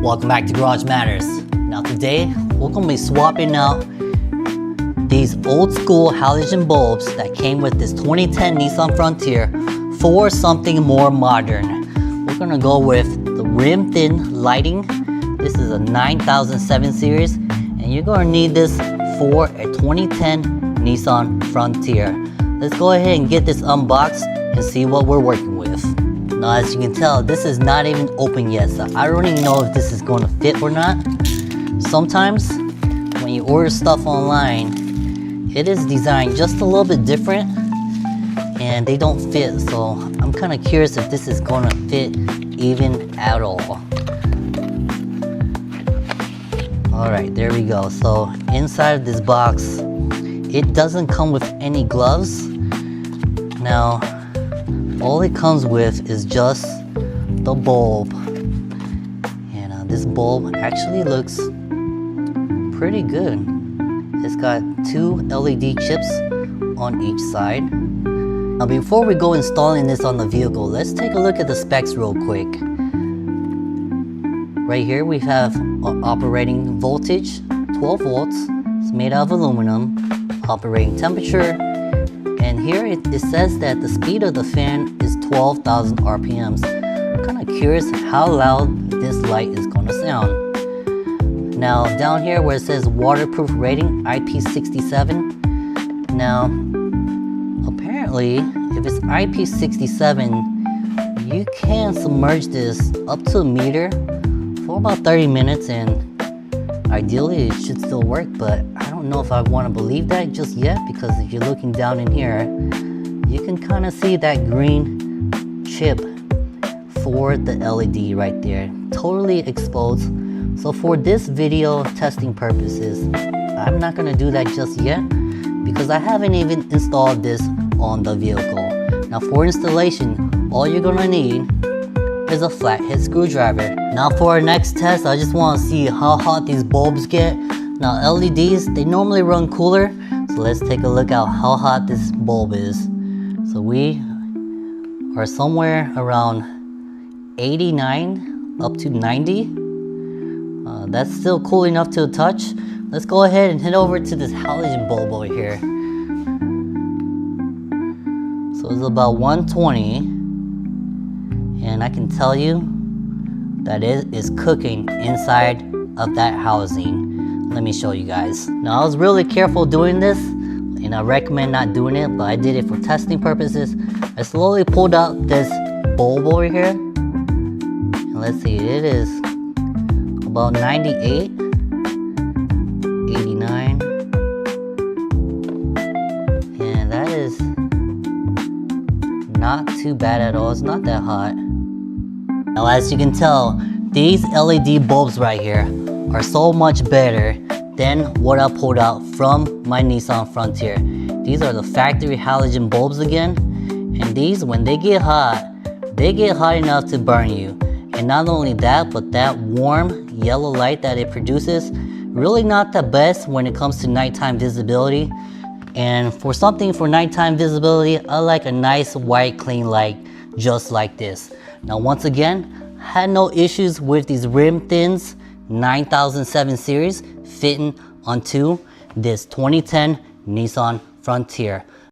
Welcome back to Garage Matters. Now today, we're going to be swapping out these old school halogen bulbs that came with this 2010 Nissan Frontier for something more modern. We're going to go with the Rimthin lighting. This is a 9007 series, and you're going to need this for a 2010 Nissan Frontier. Let's go ahead and get this unboxed and see what we're working with. Now, as you can tell, this is not even open yet, so I don't even know if this is going to fit or not. Sometimes when you order stuff online, it is designed just a little bit different and they don't fit, so I'm kind of curious if this is going to fit even at all. Alright, there we go. So inside of this box, it doesn't come with any gloves. Now, all it comes with is just the bulb, and this bulb actually looks pretty good. It's got 2 LED chips on each side. Now before we go installing this on the vehicle, let's take a look at the specs real quick. Right here we have operating voltage, 12 volts. It's made out of aluminum. Operating temperature. And here it says that the speed of the fan is 12,000 RPMs. I'm kind of curious how loud this light is going to sound. Now down here where it says waterproof rating, IP67. Now apparently if it's IP67, you can submerge this up to a meter for about 30 minutes, and ideally it should still work, but I don't know if I want to believe that just yet, because if you're looking down in here, you can kind of see that green chip for the LED right there, totally exposed. So for this video testing purposes, I'm not going to do that just yet because I haven't even installed this on the vehicle. Now for installation, all you're going to need is a flathead screwdriver. Now for our next test, I just want to see how hot these bulbs get. Now LEDs, they normally run cooler, so let's take a look at how hot this bulb is. So we are somewhere around 89 up to 90. That's still cool enough to touch. Let's go ahead and head over to this halogen bulb over here. So it's about 120, and I can tell you that it is cooking inside of that housing. Let me show you guys. Now I was really careful doing this, and I recommend not doing it, but I did it for testing purposes. I slowly pulled out this bulb over here, and let's see, it is about 98, 89, and that is not too bad at all. It's not that hot. Now as you can tell, these LED bulbs right here are so much better than what I pulled out from my Nissan Frontier. These are the factory halogen bulbs again, and these, when they get hot enough to burn you. And not only that, but that warm yellow light that it produces, really not the best when it comes to nighttime visibility. And for something for nighttime visibility, I like a nice white clean light just like this. Now once again, had no issues with these Rimthins 9007 series fitting onto this 2010 Nissan Frontier.